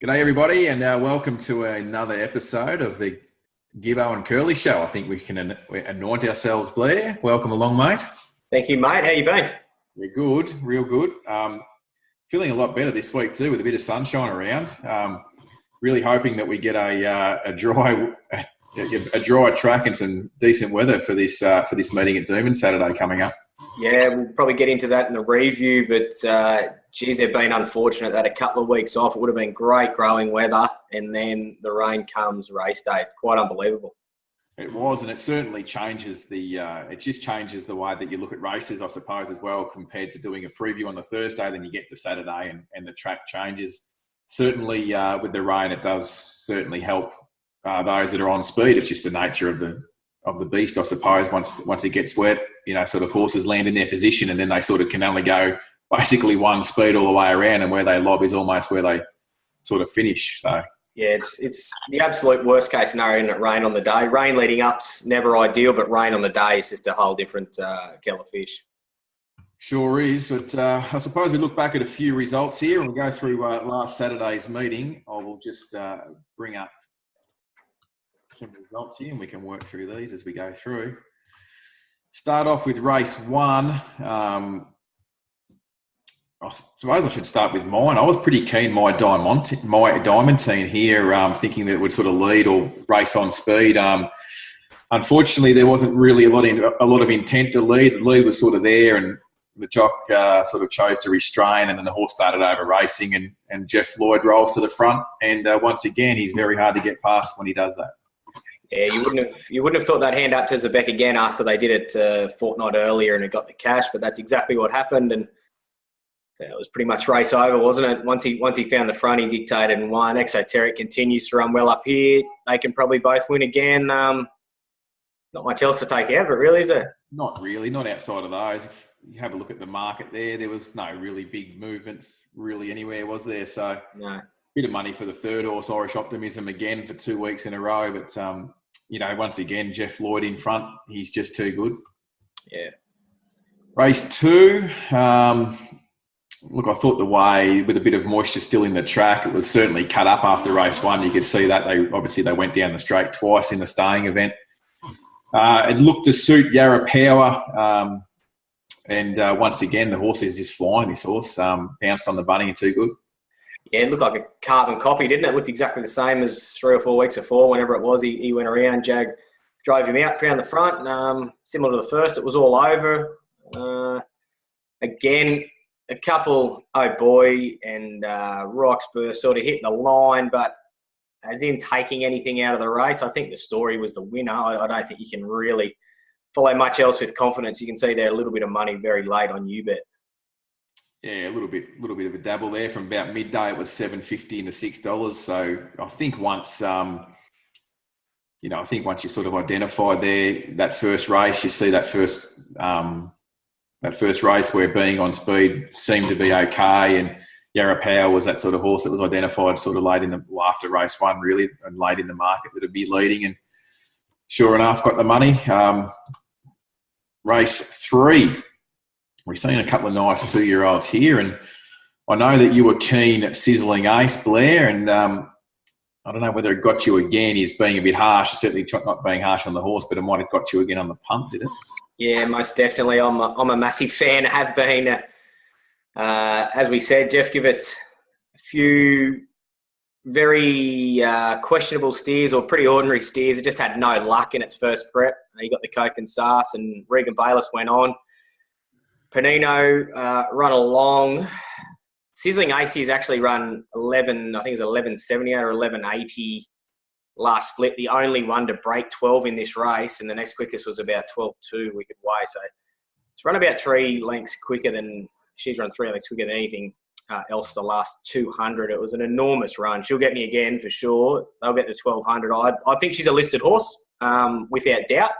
G'day everybody, and welcome to another episode of the Gibbo and Curly Show. I think we can anoint ourselves, Blair. Welcome along, mate. Thank you, mate. How you been? We're good, real good. Feeling a lot better this week too, with a bit of sunshine around. Really hoping that we get a dry track and some decent weather for this meeting at Doomben Saturday coming up. Yeah, we'll probably get into that in the review, but geez, they've been unfortunate. They had a couple of weeks off. It would have been great growing weather, and then the rain comes race day. Quite unbelievable. It was, and it certainly changes it just changes the way that you look at races, I suppose, as well, compared to doing a preview on the Thursday. Then you get to Saturday and the track changes. Certainly, with the rain, it does certainly help those that are on speed. It's just the nature of the beast, I suppose. Once it gets wet, sort of horses land in their position, and then they sort of can only go basically one speed all the way around, and where they lob is almost where they sort of finish. So yeah, it's the absolute worst case scenario, isn't it? Rain on the day. Rain leading up's never ideal, but rain on the day is just a whole different kettle of fish. Sure is, but I suppose we look back at a few results here and we go through last Saturday's meeting. I will just bring up some results here and we can work through these as we go through. Start off with race one. I suppose I should start with mine. I was pretty keen my Diamantine here, thinking that it would sort of lead or race on speed. Unfortunately, there wasn't really a lot of intent to lead. The lead was sort of there, and the jock sort of chose to restrain, and then the horse started over racing, and Jeff Floyd rolls to the front. And once again, he's very hard to get past when he does that. Yeah, you wouldn't have thought that hand up to Zebek again after they did it a fortnight earlier and it got the cash, but that's exactly what happened. And it was pretty much race over, wasn't it? Once he found the front, he dictated and won. Exoteric continues to run well up here. They can probably both win again. Not much else to take out, but really, is there? Not really, not outside of those. If you have a look at the market there was no really big movements really anywhere, was there? So no. Bit of money for the third horse, Irish Optimism, again for 2 weeks in a row. But, once again, Jeff Floyd in front, he's just too good. Yeah. Race two. Look, I thought the way, with a bit of moisture still in the track, it was certainly cut up after race one. You could see that they went down the straight twice in the staying event. It looked to suit Yarra Power. And once again, the horse is just flying, this horse. Bounced on the bunny and too good. Yeah, it looked like a carbon copy, didn't it? It looked exactly the same as 3 or 4 weeks before, whenever it was. He went around, Jag drove him out, found the front. Similar to the first, it was all over. Again, a couple, Oh Boy and Roxburgh sort of hitting the line, but as in taking anything out of the race, I think the story was the winner. I don't think you can really follow much else with confidence. You can see there a little bit of money very late on UBet. Yeah, a little bit of a dabble there. From about midday, it was $7.50 into $6. So I think once you sort of identified there that first race, you see that first race where being on speed seemed to be okay, and Yarra Power was that sort of horse that was identified sort of after race one, really, and late in the market that would be leading, and sure enough, got the money. Race three. We've seen a couple of nice 2-year-olds here, and I know that you were keen at Sizzling Ace, Blair, and I don't know whether it got you again. He's being a bit harsh. Certainly not being harsh on the horse, but it might have got you again on the punt, did it? Yeah, most definitely. I'm a massive fan. I have been. As we said, Jeff, give it a few very questionable steers or pretty ordinary steers. It just had no luck in its first prep. You got the Coke and Sass, and Regan Bayless went on. Panino run along. Sizzling Ace has actually run 11, I think it was 11.78 or 11.80 last split. The only one to break 12 in this race, and the next quickest was about 12.2 wicket way. So it's run about 3 lengths quicker than she's run 3 lengths quicker than anything else the last 200. It was an enormous run. She'll get me again for sure. They'll get the 1200. I think she's a listed horse without doubt.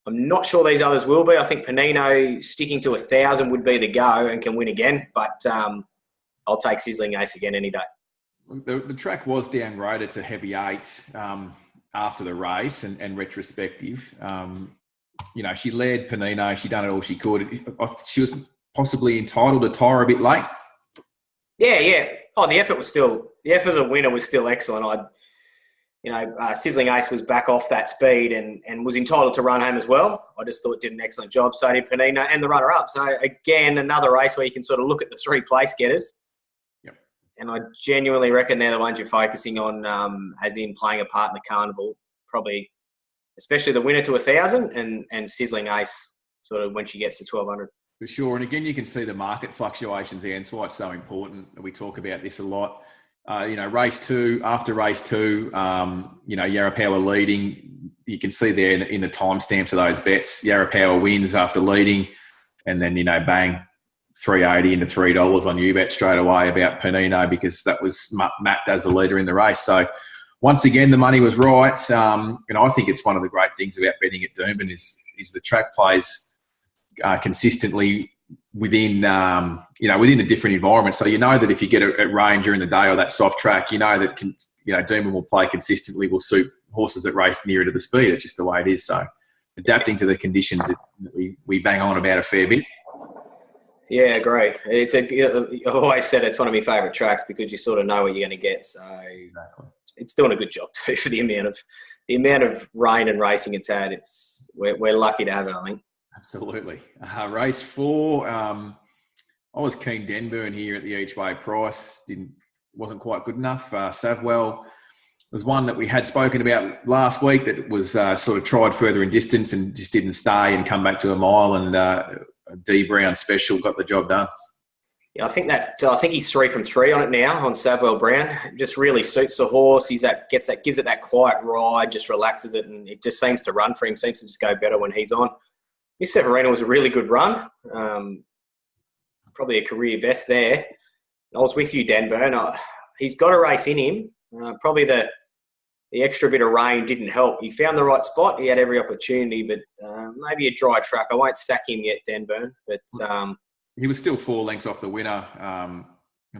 I'm not sure these others will be. I think Panino sticking to 1,000 would be the go and can win again. But I'll take Sizzling Ace again any day. The track was downgraded to heavy 8 after the race and retrospective. She led Panino. She done it all she could. She was possibly entitled to tire a bit late. Yeah. Oh, the effort was still the winner was still excellent. Sizzling Ace was back off that speed and was entitled to run home as well. I just thought it did an excellent job. So did Panino and the runner-up. So again, another race where you can sort of look at the 3 place getters. Yep. And I genuinely reckon they're the ones you're focusing on, as in playing a part in the carnival. Probably, especially the winner to 1,000 and Sizzling Ace sort of when she gets to 1,200. For sure. And again, you can see the market fluctuations there. And it's why it's so important. We talk about this a lot. Race 2, after race 2, Yarra Power leading. You can see there in the timestamps of those bets. Yarra Power wins after leading. And then, bang, $3.80 into $3 on UBet straight away about Panino because that was mapped as the leader in the race. So, once again, the money was right. And I think it's one of the great things about betting at Doomben is the track plays consistently within the different environments. So that if you get a rain during the day or that soft track, that Doomben will play consistently, will suit horses that race nearer to the speed. It's just the way it is. So adapting to the conditions that we bang on about a fair bit. Yeah, great. I've always said it's one of my favourite tracks because you sort of know what you're going to get. So exactly. It's doing a good job too for the amount of rain and racing it's had. We're lucky to have it, I think. Absolutely. Race 4, I was keen Denburn here at the each way price. Wasn't quite good enough. Savwell was one that we had spoken about last week that was sort of tried further in distance and just didn't stay and come back to a mile. And D Brown Special got the job done. Yeah, I think he's 3 from 3 on it now on Savwell Brown. Just really suits the horse. Gives it that quiet ride, just relaxes it, and it just seems to run for him. Seems to just go better when he's on. Miss Severina was a really good run. Probably a career best there. I was with you, Denburn. He's got a race in him. Probably the extra bit of rain didn't help. He found the right spot. He had every opportunity, but maybe a dry track. I won't sack him yet, Denburn. But he was still 4 lengths off the winner. And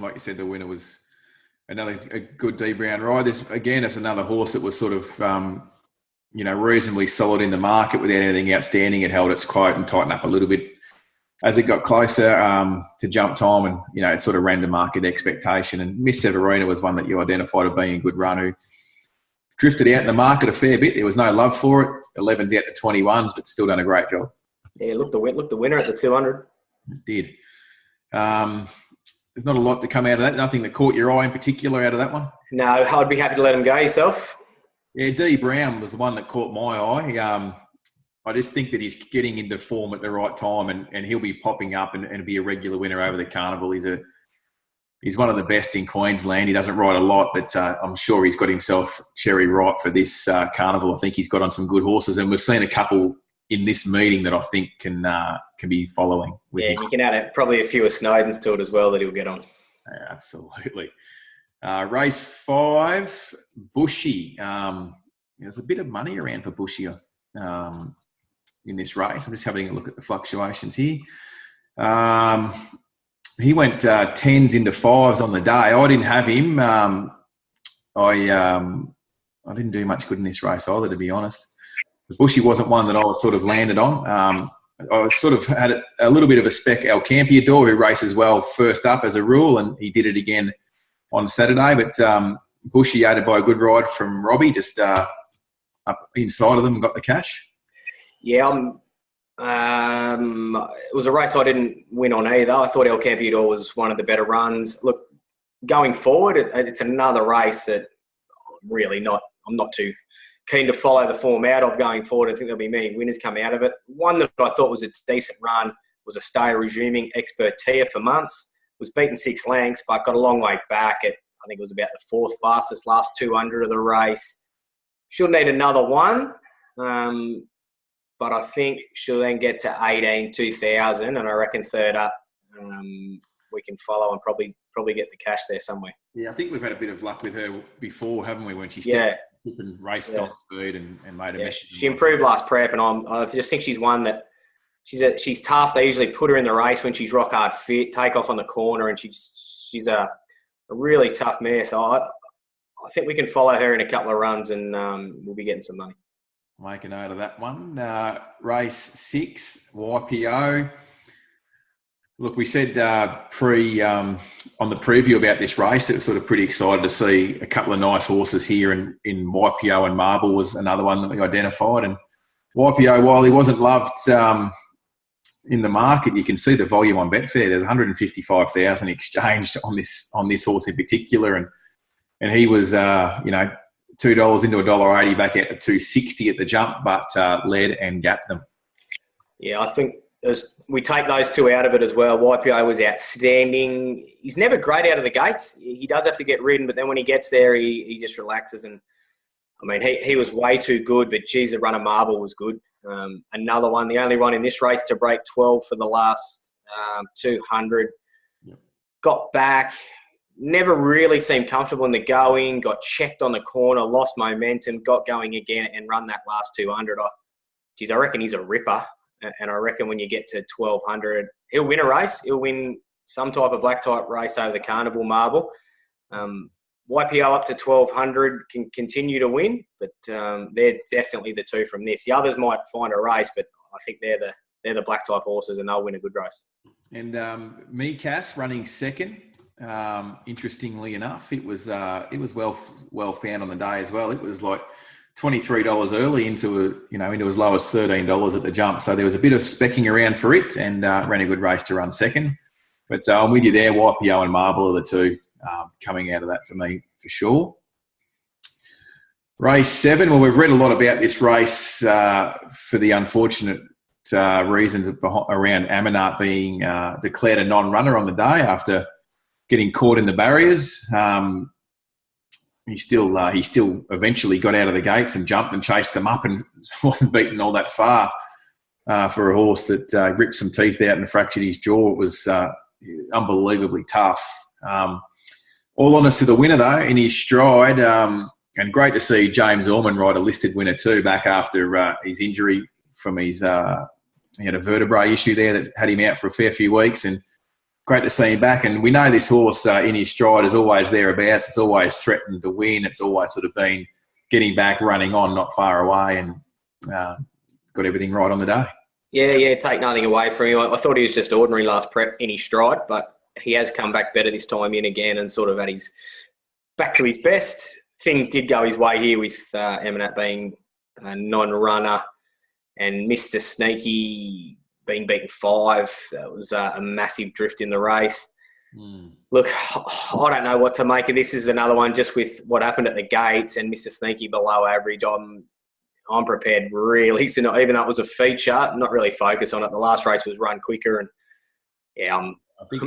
like you said, the winner was a good D Brown ride. It's another horse that was sort of reasonably solid in the market without anything outstanding. It held its quote and tightened up a little bit as it got closer to jump time, and it sort of ran to market expectation. And Miss Severina was one that you identified as being a good run who drifted out in the market a fair bit. There was no love for it. 11's out to 21s, but still done a great job. Yeah, look the winner at the 200. It did. There's not a lot to come out of that. Nothing that caught your eye in particular out of that one? No, I'd be happy to let him go. Yourself? Yeah, D Brown was the one that caught my eye. I just think that he's getting into form at the right time, and he'll be popping up and be a regular winner over the carnival. He's one of the best in Queensland. He doesn't ride a lot, but I'm sure he's got himself cherry ripe for this carnival. I think he's got on some good horses, and we've seen a couple in this meeting that I think can be following. You can add probably a few of Snowden's to it as well that he'll get on. Yeah, absolutely. Race 5, Bushy. There's a bit of money around for Bushy in this race. I'm just having a look at the fluctuations here. He went 10s into 5s on the day. I didn't have him. I didn't do much good in this race either, to be honest. The Bushy wasn't one that I was sort of landed on. I sort of had a little bit of a spec El Campeador, who races well first up as a rule, and he did it again on Saturday. But Bushy, aided by a good ride from Robbie, just up inside of them and got the cash. Yeah, it was a race I didn't win on either. I thought El Campeador was one of the better runs. Look, going forward, it's another race that I'm not too keen to follow the form out of going forward. I think there'll be many winners come out of it. One that I thought was a decent run was a stay resuming Expert Tia for months. Was beaten 6 lengths, but got a long way back. I think it was about the 4th fastest last 200 of the race. She'll need another one. But I think she'll then get to 18, 2000, and I reckon third up we can follow and probably get the cash there somewhere. Yeah, I think we've had a bit of luck with her before, haven't we, when she stepped and raced on speed and made a mess. She improved last prep, and I just think she's one that she's tough. They usually put her in the race when she's rock hard fit, take off on the corner, and she's a really tough mare. So I think we can follow her in a couple of runs, and we'll be getting some money. Make a note of that one. Race 6, YPO. Look, we said on the preview about this race, it was sort of pretty excited to see a couple of nice horses here in YPO and Marble was another one that we identified. And YPO, while he wasn't loved in the market, you can see the volume on Betfair. There's 155,000 exchanged on this horse in particular, and he was $2 into $1.80 back out to $2.60 at the jump, but led and gapped them. Yeah, I think as we take those two out of it as well, YPO was outstanding. He's never great out of the gates. He does have to get ridden, but then when he gets there, he just relaxes. And I mean, he was way too good, but geez, the run of Marble was good. Another one, the only one in this race to break 12 for the last 200. Yep. Got back, never really seemed comfortable in the going, got checked on the corner, lost momentum, got going again and run that last 200. I reckon he's a ripper. And I reckon when you get to 1,200, he'll win a race. He'll win some type of black type race over the Carnival Marble. YPO up to 1,200 can continue to win, but they're definitely the two from this. The others might find a race, but I think they're the black type horses, and they'll win a good race. And Cass running second. Interestingly enough, it was well found on the day as well. It was like $23 early into as low as $13 at the jump. So there was a bit of specking around for it, and ran a good race to run second. But I'm with you there. YPO and Marble are the two coming out of that for me, for sure. Race 7. Well, we've read a lot about this race for the unfortunate reasons around Amanat being declared a non-runner on the day after getting caught in the barriers. He still eventually got out of the gates and jumped and chased them up and wasn't beaten all that far for a horse that ripped some teeth out and fractured his jaw. It was unbelievably tough. All honours to the winner, though, in his stride. And great to see James Orman ride a listed winner too, back after his injury from his he had a vertebrae issue there that had him out for a fair few weeks, and great to see him back. And we know this horse in his stride is always thereabouts. It's always threatened to win. It's always sort of been getting back, running on, not far away, and got everything right on the day. Yeah, take nothing away from him. I thought he was just ordinary last prep in his stride, but he has come back better this time in again and sort of at his back to his best. Things did go his way here with Amanat being a non-runner and Mr. Sneaky being beaten 5. That was a massive drift in the race. Look, I don't know what to make of this. Is another one just with what happened at the gates and Mr. Sneaky below average. I'm prepared really to not, even though it was a feature, not really focus on it. The last race was run quicker, and yeah, I'm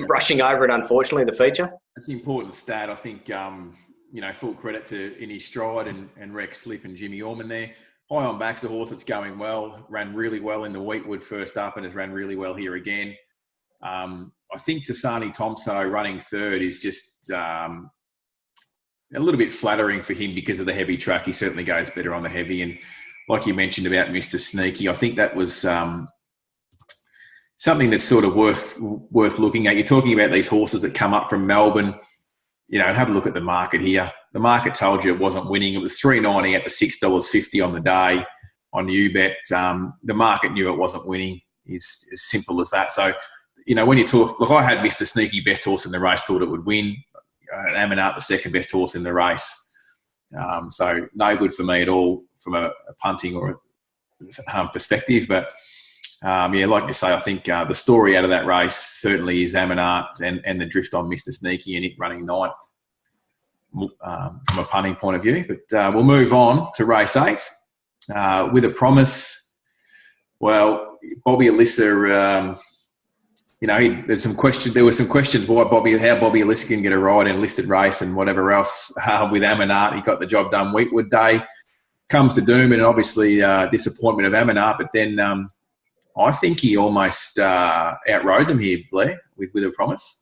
brushing over it, unfortunately, the feature. That's an important stat. I think, full credit to In His Stride and Rex Slip and Jimmy Orman there. High on Back's a horse that's going well, ran really well in the Wheatwood first up and has ran really well here again. I think Tasani Tomso running third is just a little bit flattering for him because of the heavy track. He certainly goes better on the heavy. And like you mentioned about Mr. Sneaky, I think that was something that's sort of worth looking at. You're talking about these horses that come up from Melbourne. Have a look at the market here. The market told you it wasn't winning. It was $3.90 at the $6.50 on the day on UBet. The market knew it wasn't winning. It's as simple as that. So, when you talk, look, I had Mr. Sneaky best horse in the race, thought it would win. Amanat, the second best horse in the race. So no good for me at all from a punting or a perspective. But like you say, I think the story out of that race certainly is Amanat and the drift on Mr. Sneaky and it running 9th from a punting point of view. But we'll move on to race 8 with a promise. Well, Bobby Alyssa, there were some questions how Bobby Alyssa can get a ride in a listed race and whatever else with Amanat. He got the job done Wheatwood Day. Comes to doom and obviously disappointment of Amanat, but then I think he almost outrode them here, Blair, with a promise.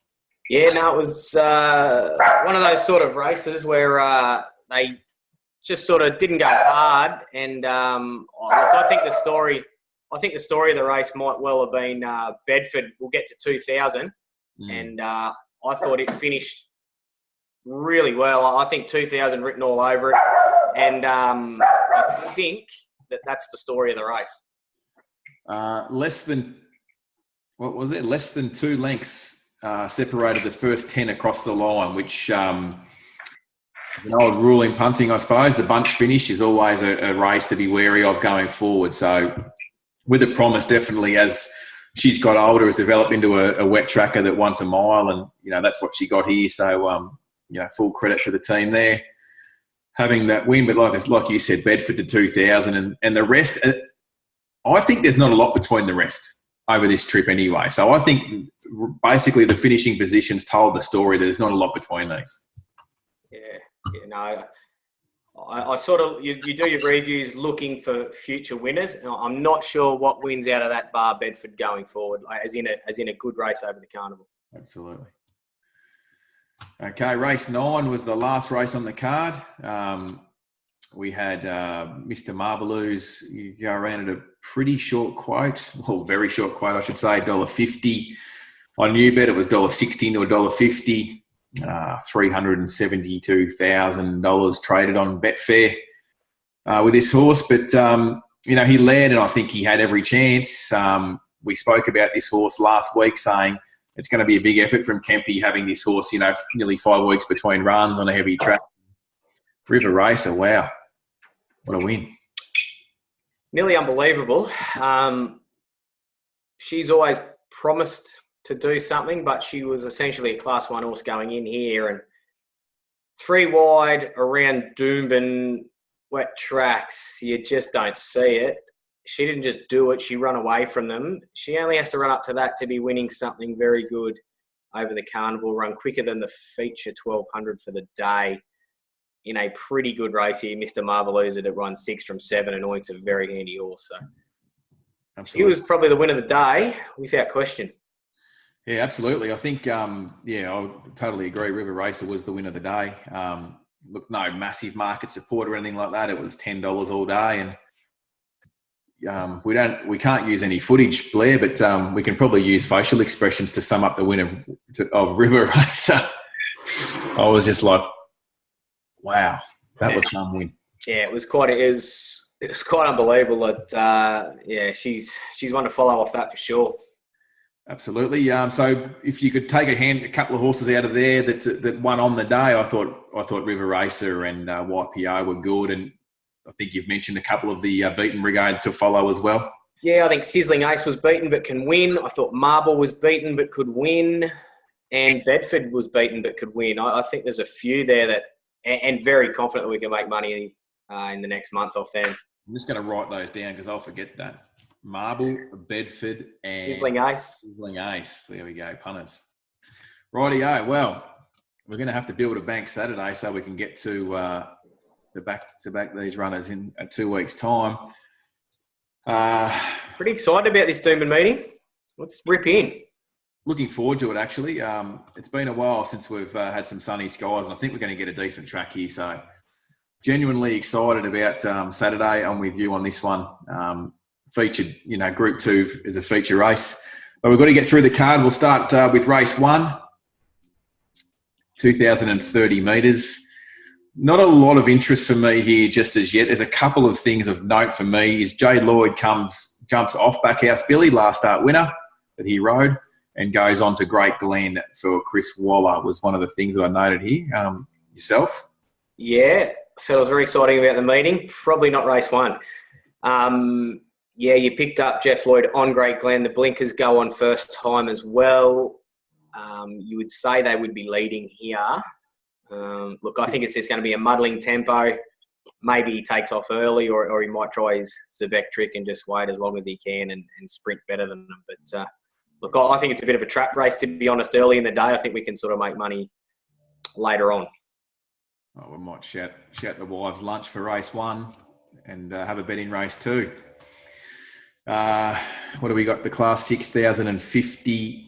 Yeah, no, it was one of those sort of races where they just sort of didn't go hard. And I think the story of the race might well have been Bedford will get to 2,000. And I thought it finished really well. I think 2,000 written all over it. And I think that's the story of the race. Less than 2 lengths separated the first 10 across the line, which an old rule in punting, I suppose. The bunch finish is always a race to be wary of going forward. So with a promise, definitely, as she's got older, has developed into a wet tracker that wants a mile, and that's what she got here. So full credit to the team there having that win. But like you said, Bedford to 2,000, and the rest. I think there's not a lot between the rest over this trip anyway. So I think basically the finishing positions told the story. There's not a lot between these. No. I sort of, you do your reviews looking for future winners. I'm not sure what wins out of that bar Bedford going forward, as in a good race over the carnival. Absolutely. Okay, race 9 was the last race on the card. We had Mr. Marbaloo's go around at a pretty short quote, or very short quote, I should say, $1.50. On Newbet, it was $1.60 to $1.50. $372,000 traded on Betfair with this horse. But, he led, and I think he had every chance. We spoke about this horse last week, saying it's going to be a big effort from Kempy having this horse, nearly 5 weeks between runs on a heavy track. River Racer, wow. What a win. Nearly unbelievable. She's always promised to do something, but she was essentially a Class 1 horse going in here, and 3 wide around Doomben wet tracks, you just don't see it. She didn't just do it, she ran away from them. She only has to run up to that to be winning something very good over the carnival, run quicker than the feature 1200 for the day in a pretty good race here. Mr. Marvelous at run 6 from 7, and Oink's a very handy horse. So absolutely. He was probably the winner of the day, without question. Yeah, absolutely. I think, I totally agree. River Racer was the winner of the day. Look, no massive market support or anything like that. It was $10 all day, and we can't use any footage, Blair, but we can probably use facial expressions to sum up the win of River Racer. I was just like, wow, that was some win. Yeah, it was quite unbelievable. That she's one to follow off that for sure. Absolutely. So if you could take a couple of horses out of there that won on the day, I thought River Racer and YPO were good, and I think you've mentioned a couple of the beaten brigade to follow as well. Yeah, I think Sizzling Ace was beaten but can win. I thought Marble was beaten but could win, and Bedford was beaten but could win. I think there's a few there and very confident that we can make money in the next month off them. I'm just going to write those down because I'll forget that. Marble, Bedford, and Sizzling Ace. Sizzling Ace. There we go, punters. Rightio. Well, we're going to have to build a bank Saturday so we can get to back these runners in 2 weeks' time. Pretty excited about this Doomben meeting. Let's rip in. Looking forward to it, actually. It's been a while since we've had some sunny skies, and I think we're going to get a decent track here. So genuinely excited about Saturday. I'm with you on this one. Featured, Group 2 is a feature race. But we've got to get through the card. We'll start with race 1, 2,030 metres. Not a lot of interest for me here just as yet. There's a couple of things of note for me. Is Jay Lloyd jumps off Backhouse Billy, last start winner that he rode, and goes on to Great Glen for Chris Waller was one of the things that I noted here. Yourself? Yeah, so it was very exciting about the meeting. Probably not race 1. Yeah, you picked up Jeff Lloyd on Great Glen. The blinkers go on first time as well. You would say they would be leading here. Look, I think it's just going to be a muddling tempo. Maybe he takes off early or he might try his Zebek trick and just wait as long as he can and sprint better than them. But, look, I think it's a bit of a trap race, to be honest, early in the day. I think we can sort of make money later on. Oh, we might shout the wives lunch for race 1 and have a bet in race 2. What do we got? The class 6,050.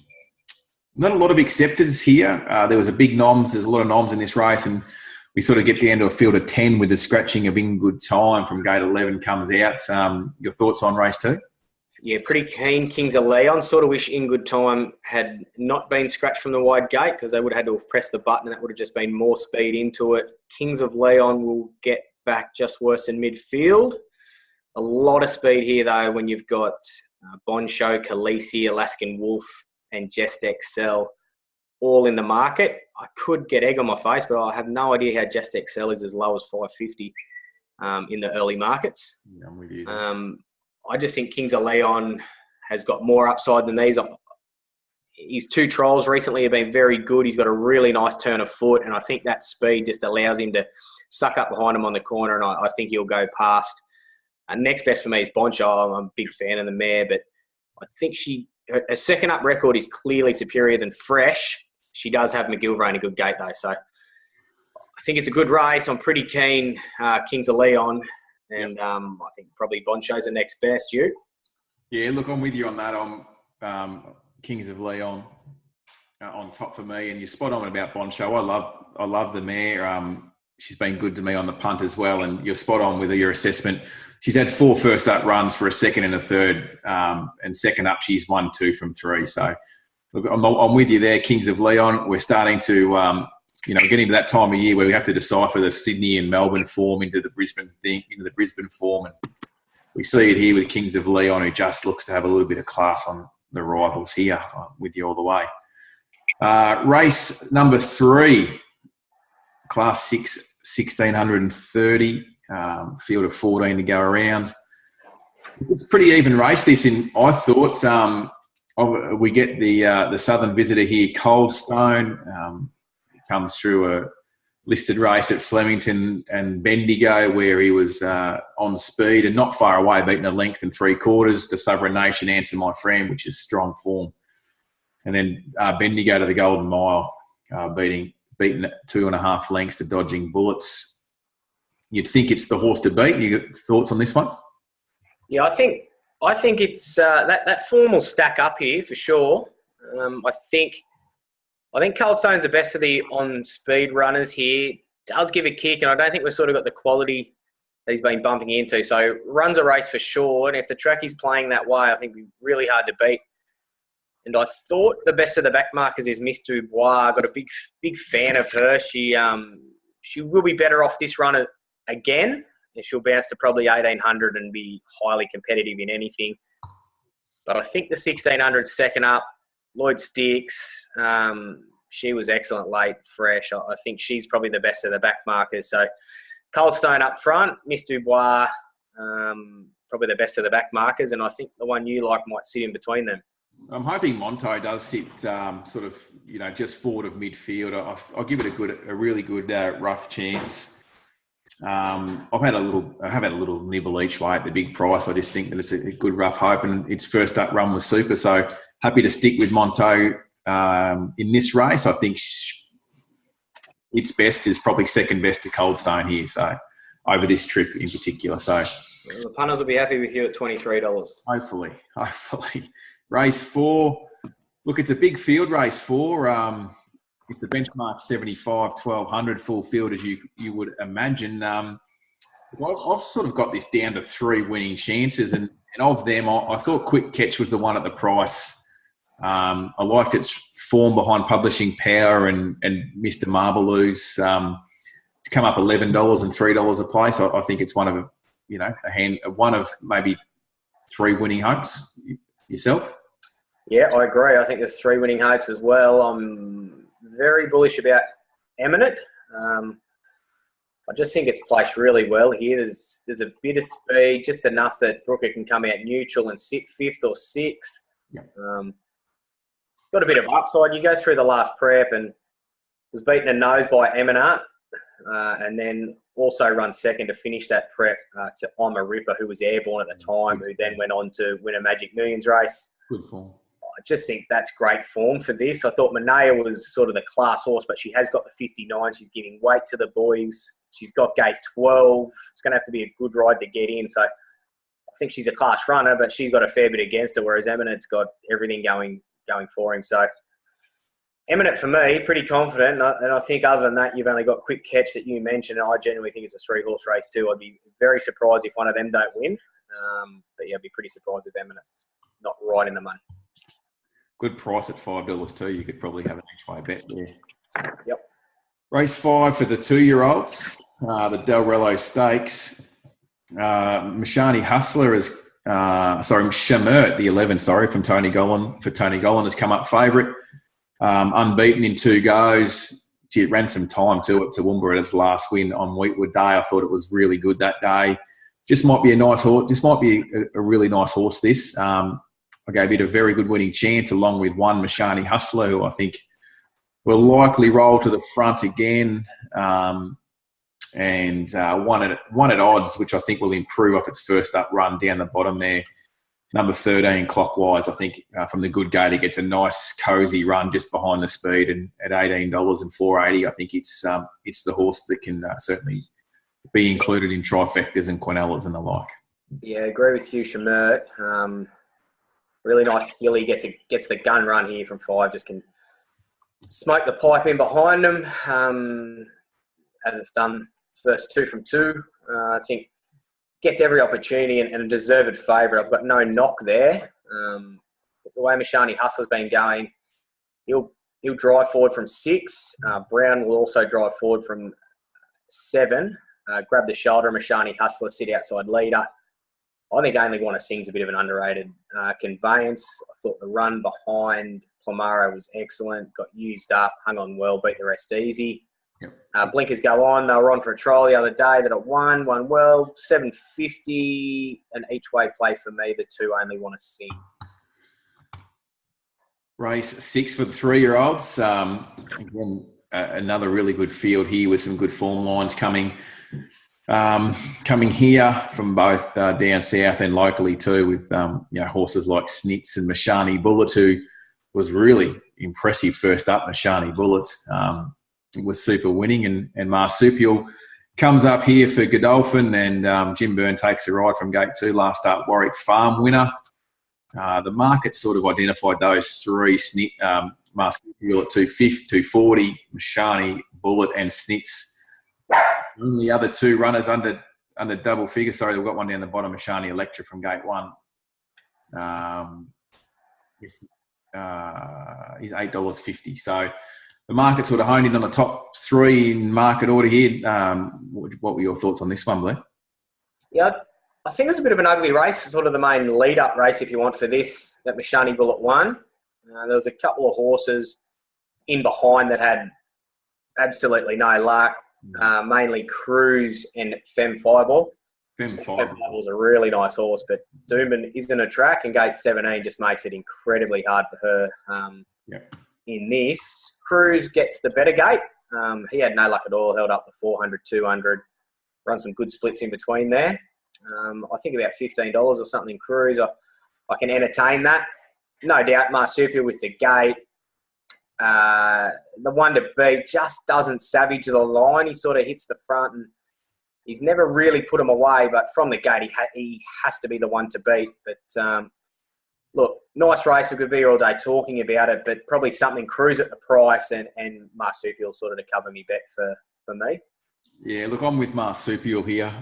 Not a lot of acceptors here. There was a big noms. There's a lot of noms in this race, and we sort of get down to a field of 10 with the scratching of In Good Time from gate 11 comes out. Your thoughts on race 2? Yeah, pretty keen. Kings of Leon. Sort of wish In Good Time had not been scratched from the wide gate because they would have had to have pressed the button and that would have just been more speed into it. Kings of Leon will get back just worse in midfield. A lot of speed here, though, when you've got Bon Show, Khaleesi, Alaskan Wolf, and Jest Excel all in the market. I could get egg on my face, but I have no idea how Just Excel is as low as 550 in the early markets. Yeah, I'm with you. I just think Kings of Leon has got more upside than these. His 2 trials recently have been very good. He's got a really nice turn of foot, and I think that speed just allows him to suck up behind him on the corner, and I think he'll go past. Next best for me is Boncho. I'm a big fan of the mare, but I think her second up record is clearly superior than Fresh. She does have McGilvray in a good gate, though, so I think it's a good race. I'm pretty keen Kings of Leon, and I think probably Boncho's the next best. You? Yeah, look, I'm with you on that. I'm Kings of Leon on top for me, and you're spot on about Boncho. I love the mare. She's been good to me on the punt as well, and you're spot on with your assessment. She's had 4 first up runs for a second and a third, and second up she's 1, 2 from 3. So look, I'm with you there, Kings of Leon. We're starting to get into that time of year where we have to decipher the Sydney and Melbourne form into the Brisbane form, and we see it here with Kings of Leon, who just looks to have a little bit of class on the rivals here. I'm with you all the way. Race number 3, Class 6, 1630. Field of 14 to go around. It's a pretty even race, this. I thought we get the southern visitor here, Coldstone. Comes through a listed race at Flemington and Bendigo, where he was on speed and not far away, beating a length and 3/4 to Sovereign Nation, Answer My Friend, which is strong form. And then Bendigo to the Golden Mile, beating 2.5 lengths to Dodging Bullets. You'd think it's the horse to beat. You got thoughts on this one? Yeah, I think it's that form will stack up here for sure. I think Coldstone's the best of the on-speed runners here. Does give a kick, and I don't think we've sort of got the quality that he's been bumping into. So runs a race for sure, and if the track is playing that way, I think it'll be really hard to beat. And I thought the best of the back markers is Miss Dubois. Got a big fan of her. She will be better off this run again. She'll bounce to probably 1800 and be highly competitive in anything. But I think the 1600 second up, Lloyd Sticks, she was excellent late, Fresh. I think she's probably the best of the back markers. So Coldstone up front, Miss Dubois, probably the best of the back markers. And I think the one you like might sit in between them. I'm hoping Monto does sit sort of, just forward of midfield. I'll give it a really good rough chance. I've had a little nibble each way at the big price. I just think that it's a good rough hope, and its first up run was super. So happy to stick with Monto in this race. I think its best is probably second best to Coldstone here. So over this trip in particular. So the punters will be happy with you at $23. Hopefully. Race 4. Look, it's a big field, race 4. It's the benchmark 75, 1200 full field, as you would imagine. I've sort of got this down to 3 winning chances, and of them, I thought Quick Catch was the one at the price. I liked its form behind Publishing Power and Mr. Marbaloo's to come up $11 and $3 a place. I think it's one of one of maybe 3 winning hopes. Yourself? Yeah, I agree. I think there's 3 winning hopes as well. I'm very bullish about Eminent. I just think it's placed really well here. There's a bit of speed, just enough that Brooker can come out neutral and sit 5th or 6th. Yeah. Got a bit of upside. You go through the last prep and was beaten a nose by Eminent, and then also run second to finish that prep to I'm a Ripper, who was airborne at the time, who then went on to win a Magic Millions race. Good form. I just think that's great form for this. I thought Manea was sort of the class horse, but she has got the 59. She's giving weight to the boys. She's got gate 12. It's going to have to be a good ride to get in. So I think she's a class runner, but she's got a fair bit against her, whereas Eminent's got everything going for him. So Eminent for me, pretty confident. And I think other than that, you've only got Quick Catch that you mentioned. And I genuinely think it's a 3-horse race too. I'd be very surprised if one of them don't win. But yeah, I'd be pretty surprised if Eminent's not right in the money. Good price at $5 too. You could probably have an each way bet there. Yep. Race 5 for the 2-year-olds, the Dalrello Stakes. Mashani Hustler is, Shamert, the 11, from Tony Gollan. For Tony Gollan has come up favourite. unbeaten in 2 goes. It ran some time to it to Toowoomba at its last win on Wheatwood Day. I thought it was really good that day. Just might be a nice horse. Just might be a really nice horse, this. I gave it a very good winning chance along with one Mashani Hustler, who I think will likely roll to the front again. And one at odds, which I think will improve off its first up run down the bottom there. Number 13, Clockwise, I think from the good gate, it gets a nice, cosy run just behind the speed. And at $18 and $4.80, I think it's the horse that can certainly be included in trifectas and Quinellas and the like. Yeah, I agree with you, Shamert. Really nice filly, gets the gun run here from 5, just can smoke the pipe in behind them, as it's done first 2 from 2. I think gets every opportunity and a deserved favourite. I've got no knock there. The way Mashani Hustler's been going, he'll drive forward from 6. Brown will also drive forward from 7. Grab the shoulder of Mashani Hustler, sit outside leader. I think Only Wanna Sing's a bit of an underrated conveyance. I thought the run behind Plumaro was excellent, got used up, hung on well, beat the rest easy. Yep. Blinkers go on. They were on for a trial the other day that it won well. $7.50 an each way play for me. The 2 Only Wanna Sing. Race 6 for the 3-year-olds. Again, another really good field here with some good form lines coming here from both down south and locally too, with horses like Snitz and Mashani Bullet, who was really impressive first up. Mashani Bullet was super winning, and Marsupial comes up here for Godolphin, and Jim Byrne takes a ride from gate 2. Last up, Warwick Farm winner. The market sort of identified those 3: Marsupial at 250, 240, Mashani Bullet, and Snitz. Only other 2 runners under double figure. Sorry, we've got one down the bottom, Mashani Electra from gate 1. He's $8.50. So the market sort of honed in on the top 3 in market order here. What were your thoughts on this one, Blair? Yeah, I think it's a bit of an ugly race, sort of the main lead-up race, if you want, for this, that Mashani Bullet won. There was a couple of horses in behind that had absolutely no luck. Mainly Cruise and Femme Fireball. Femme Fireball's a really nice horse, but Doomben isn't a track, and gate 17 just makes it incredibly hard for her. In this, Cruise gets the better gate. He had no luck at all, held up the 400, 200, run some good splits in between there. I think about $15 or something, Cruise. I can entertain that. No doubt, Marsupial with the gate. The one to beat just doesn't savage the line. He sort of hits the front, and he's never really put him away, but from the gate, he has to be the one to beat. But look, nice race. We could be here all day talking about it, but probably something Cruise at the price and Marsupial sort of to cover me bet for me. Yeah, look, I'm with Marsupial here.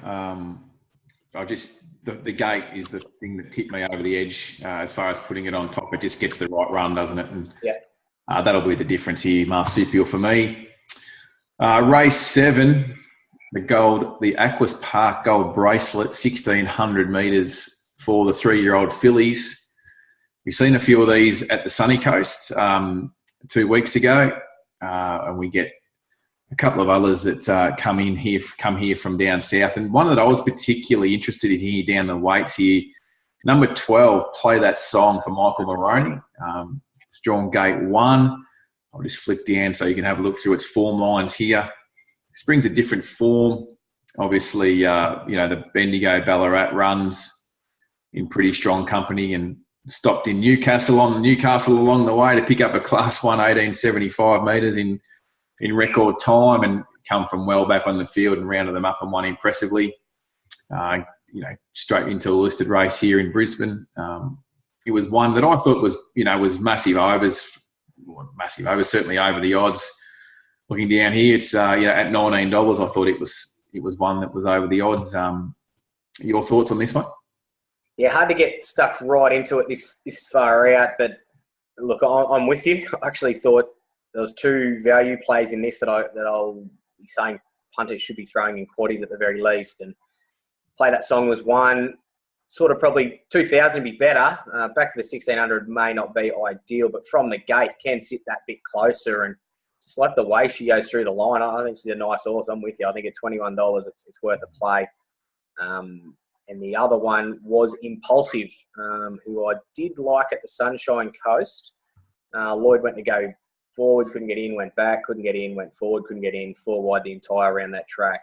The gate is the thing that tipped me over the edge as far as putting it on top. It just gets the right run, doesn't it? And that'll be the difference here, Marsupial for me. Race 7, the Aquis Park Gold Bracelet, 1,600 metres for the 3-year-old fillies. We've seen a few of these at the Sunny Coast 2 weeks ago, and we get a couple of others that come here from down south. And one that I was particularly interested in here down the weights here, number 12, Play That Song for Michael Moroney. It's drawn gate 1. I'll just flick down so you can have a look through its form lines here. This brings a different form. Obviously, the Bendigo Ballarat runs in pretty strong company and stopped in Newcastle along the way to pick up a Class 1 1875 metres in record time, and come from well back on the field and rounded them up and won impressively. Straight into a listed race here in Brisbane. It was one that I thought was massive overs, certainly over the odds. Looking down here, it's at $19. I thought it was one that was over the odds. Your thoughts on this one? Yeah, hard to get stuck right into it this far out, but look, I'm with you. I actually thought there was 2 value plays in this that I'll be saying punters should be throwing in quaddies at the very least, and Play That Song was one. sort of probably 2,000 would be better. Back to the 1,600 may not be ideal, but from the gate can sit that bit closer. And just like the way she goes through the line, I think she's a nice horse. I'm with you. I think at $21, it's worth a play. And the other one was Impulsive, who I did like at the Sunshine Coast. Lloyd went to go forward, couldn't get in, went back, couldn't get in, went forward, couldn't get in, 4 wide the entire around that track.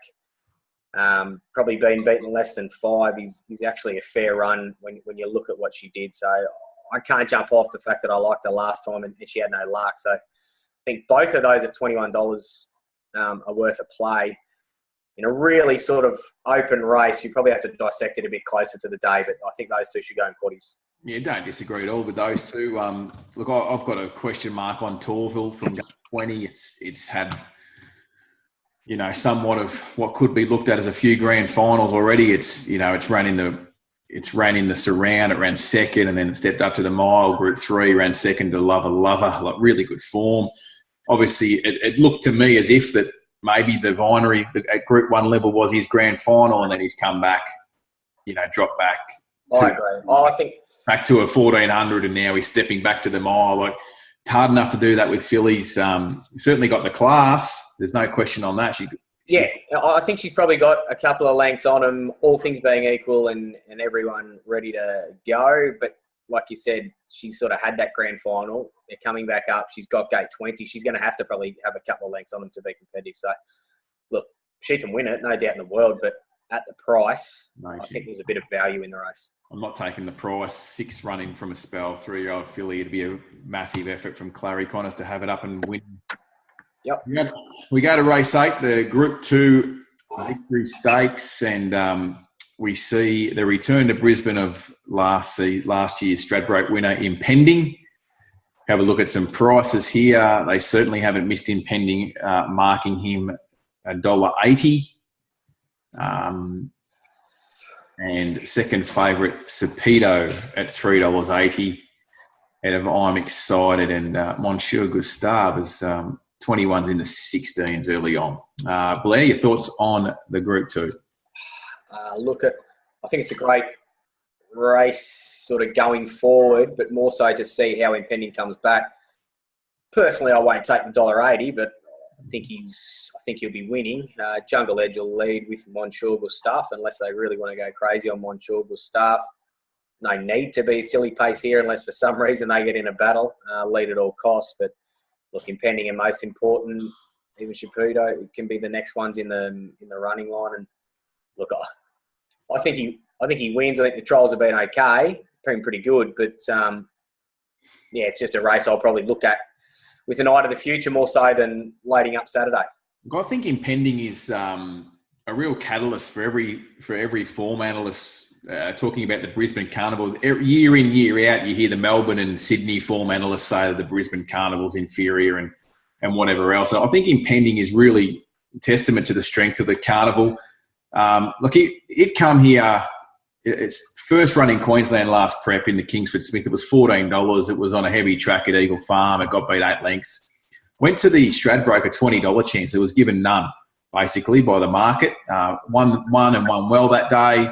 Probably been beaten less than 5. He's actually a fair run when you look at what she did. So I can't jump off the fact that I liked her last time and she had no luck. So I think both of those at $21 are worth a play. In a really sort of open race, you probably have to dissect it a bit closer to the day, but I think those two should go in quarters. Yeah, don't disagree at all with those two. Look, I've got a question mark on Torville from 20. It's had, somewhat of what could be looked at as a few grand finals already. It's ran in the surround. It ran second, and then it stepped up to the mile. Group 3 ran second to Lover, like really good form. Obviously, it looked to me as if that maybe the Vinery at Group 1 level was his grand final, and then he's come back, dropped back. I agree. I think back to a 1,400, and now he's stepping back to the mile. Like, it's hard enough to do that with fillies. Certainly got the class. There's no question on that. Yeah, I think she's probably got a couple of lengths on him, all things being equal, and everyone ready to go. But like you said, she's sort of had that grand final. They're coming back up. She's got gate 20. She's going to have to probably have a couple of lengths on them to be competitive. So, look, she can win it, no doubt in the world. But at the price, I think there's a bit of value in the race. I'm not taking the price. 6th running from a spell, 3-year-old filly. It'd be a massive effort from Clary Connors to have it up and win. Yep. We go to race 8, the Group 2 Victory Stakes, and we see the return to Brisbane of last year's Stradbroke winner, Impending. Have a look at some prices here. They certainly haven't missed Impending, marking him $1.80. And second favourite, Cepedo, at $3.80. Out of I'm Excited, and Monsieur Gustave is 21s into 16s early on. Blair, your thoughts on the Group 2? I think it's a great race sort of going forward, but more so to see how Impending comes back. Personally, I won't take the $1.80, but I think he'll be winning. Jungle Edge will lead with Monsieur Gustave, unless they really want to go crazy on Monsieur Gustave. No need to be a silly pace here unless for some reason they get in a battle, lead at all costs. But look, Impending and most important, even Chaputo can be the next ones in the running line. And look, I think he wins. I think the trials have been okay, been pretty good. But it's just a race I'll probably look at with an eye to the future more so than leading up Saturday. I think Impending is a real catalyst for every form analyst. Talking about the Brisbane Carnival, year in, year out, you hear the Melbourne and Sydney form analysts say that the Brisbane Carnival's inferior and whatever else. So I think Impending is really a testament to the strength of the Carnival. Look, it come here, it's first run in Queensland last prep in the Kingsford Smith. It was $14. It was on a heavy track at Eagle Farm. It got beat 8 lengths. Went to the Stradbroke a $20 chance. It was given none, basically, by the market. Won well that day.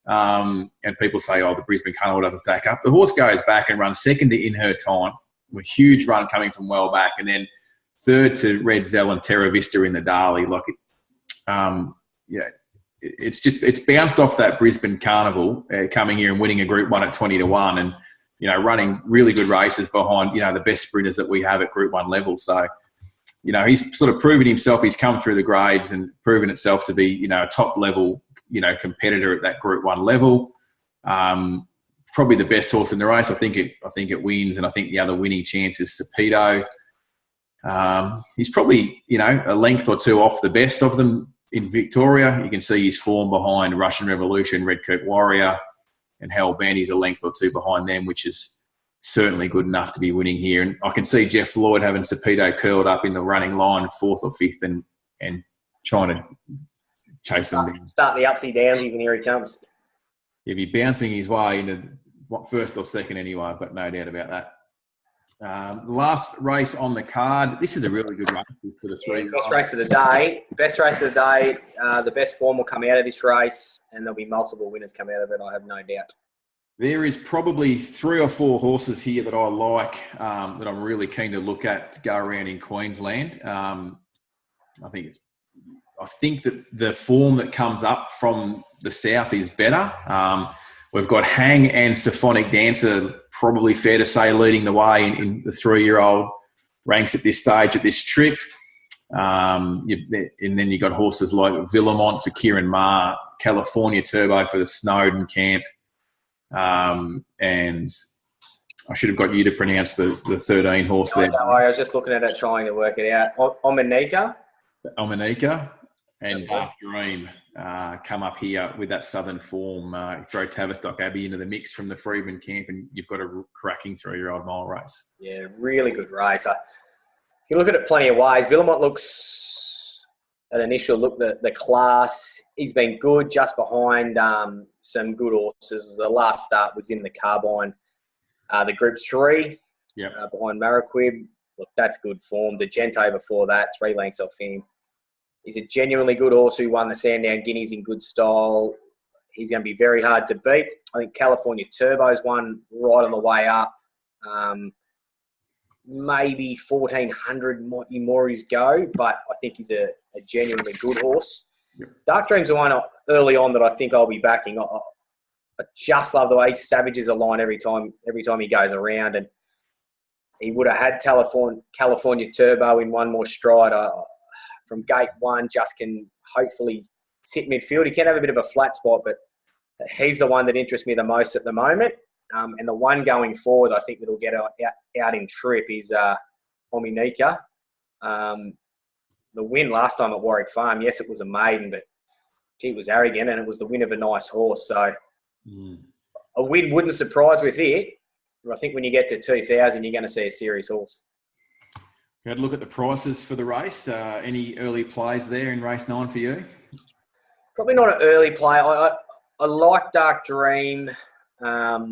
And people say, the Brisbane Carnival doesn't stack up. The horse goes back and runs second in her time, with a huge run coming from well back, and then third to Red Zell and Terra Vista in the Darley. It's bounced off that Brisbane Carnival, coming here and winning a Group 1 at 20-1, and running really good races behind the best sprinters that we have at Group 1 level. So he's sort of proven himself. He's come through the grades and proven itself to be a top level competitor at that Group 1 level. Probably the best horse in the race. I think it wins, and I think the other winning chance is Cepedo. He's probably a length or two off the best of them in Victoria. You can see his form behind Russian Revolution, Redcoat Warrior, and Hellbent. He's a length or two behind them, which is certainly good enough to be winning here. And I can see Jeff Lloyd having Cepedo curled up in the running line, 4th or 5th, and trying to chase them down. Start the upsy downsies, and here he comes. He'll be bouncing his way into first or second anyway. I've got no doubt about that. The last race on the card. This is a really good race for the three. Best race of the day. Best race of the day. The best form will come out of this race, and there'll be multiple winners come out of it, I have no doubt. There is probably 3 or 4 horses here that I like, that I'm really keen to look at to go around in Queensland. I think that the form that comes up from the south is better. We've got Hang and Symphonic Dancer, probably fair to say, leading the way in the 3-year-old ranks at this stage at this trip. And then you've got horses like Villamont for Kieran Maher, California Turbo for the Snowden Camp. And I should have got you to pronounce the 13 horse there. No, I was just looking at it, trying to work it out. Omanika and Dark Dream come up here with that southern form. Throw Tavistock Abbey into the mix from the Freedman Camp, and you've got a cracking 3-year-old mile race. Yeah, really good race. You can look at it plenty of ways. Villamont looks, at initial look, the class. He's been good, just behind some good horses. The last start was in the Carbine, the Group 3, behind Marraquib. Look, that's good form. The Gento before that, 3 lengths off him. He's a genuinely good horse who won the Sandown Guineas in good style. He's going to be very hard to beat. I think California Turbo's one right on the way up. Maybe 1,400 might be more his go, but I think he's a genuinely good horse. Yep. Dark Dream's the one early on that I think I'll be backing. I just love the way he savages a line every time he goes around, and he would have had California Turbo in one more stride. From gate 1, just can hopefully sit midfield. He can have a bit of a flat spot, but he's the one that interests me the most at the moment. And the one going forward, I think, that'll get out in trip is Ominika. The win last time at Warwick Farm, yes, it was a maiden, but gee, it was arrogant, and it was the win of a nice horse. So a win wouldn't surprise with it. But I think when you get to 2,000, you're going to see a serious horse. Had a look at the prices for the race. Any early plays there in race 9 for you? Probably not an early play. I like Dark Dream. I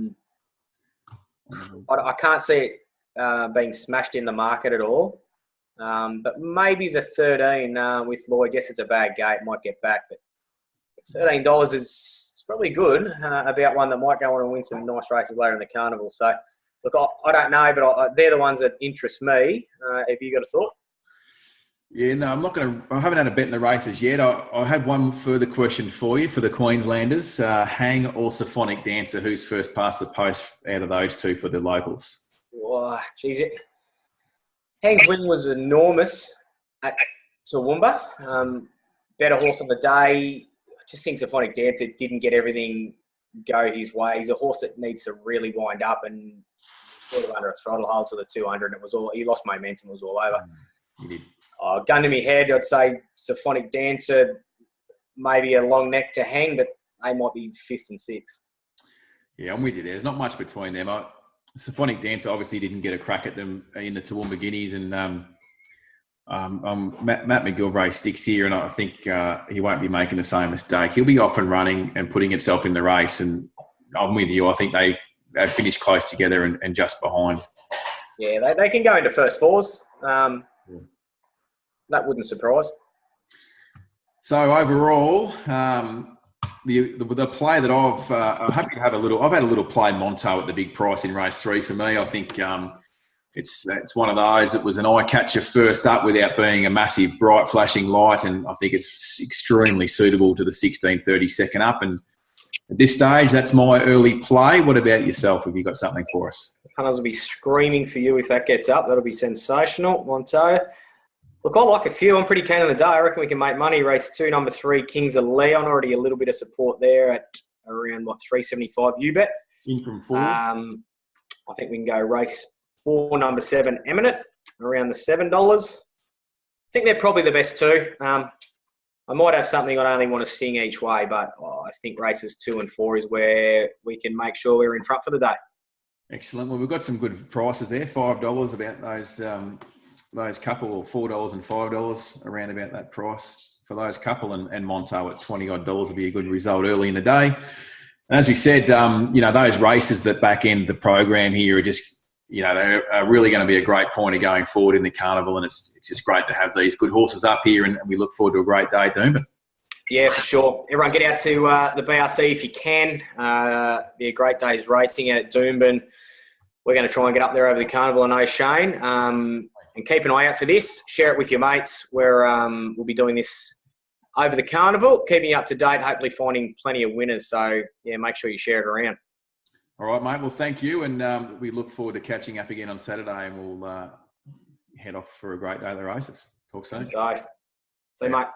can't see it being smashed in the market at all. But maybe the 13 with Lloyd. Yes, it's a bad gate. Might get back, but $13 is probably good. About one that might go on and win some nice races later in the carnival. So. Look, I don't know, but they're the ones that interest me. Have you got a thought? Yeah, no, I haven't had a bet in the races yet. I had one further question for you for the Queenslanders. Hang or Symphonic Dancer, who's first past the post out of those two for the locals? Oh, geez. Hang's win was enormous at Toowoomba. Better horse on the day. I just think Symphonic Dancer didn't get everything go his way. He's a horse that needs to really wind up, and sort of under a throttle hold to the 200. It was all, he lost momentum. It was all over. He did. Gun to me head, I'd say Symphonic Dancer, maybe a long neck to Hang, but they might be 5th and 6th. Yeah, I'm with you there. There's not much between them. Symphonic Dancer obviously didn't get a crack at them in the Toowoomba Guineas, and Matt McGilvray sticks here, and I think he won't be making the same mistake. He'll be off and running and putting himself in the race, and I'm with you. I think they finished close together and just behind. Yeah, they can go into first 4s. That wouldn't surprise. So overall, the play that I'm happy to have I've had a little play Monto at the big price in race 3 for me. I think it's one of those that was an eye catcher first up without being a massive bright flashing light, and I think it's extremely suitable to the 16:30 second up. And at this stage, that's my early play. What about yourself? Have you got something for us? Hunters will be screaming for you if that gets up. That'll be sensational. Monto. Look, I like a few. I'm pretty keen on the day. I reckon we can make money. Race 2, number 3, Kings of Leon. Already a little bit of support there at around, 375 U-bet. In from 4. I think we can go race 4, number 7, Eminent, around the $7. I think they're probably the best 2. I might have something I only want to sing each way, but I think races 2 and 4 is where we can make sure we're in front for the day. Excellent. Well, we've got some good prices there. $5 about those couple, or $4 and $5 around about that price for those couple, and Monto at $20 odd would be a good result early in the day. And as we said, those races that back end the program here are just you know, they're really going to be a great pointer going forward in the carnival, and it's just great to have these good horses up here, and we look forward to a great day at Doomben. Yeah, for sure. Everyone get out to the BRC if you can. Be a great day's racing out at Doomben. We're going to try and get up there over the carnival, I know, Shane. And keep an eye out for this. Share it with your mates. We'll be doing this over the carnival, keeping you up to date, hopefully finding plenty of winners. So, yeah, make sure you share it around. All right, mate. Well, thank you. And we look forward to catching up again on Saturday, and we'll head off for a great day of the races. Talk soon. So, see you, mate.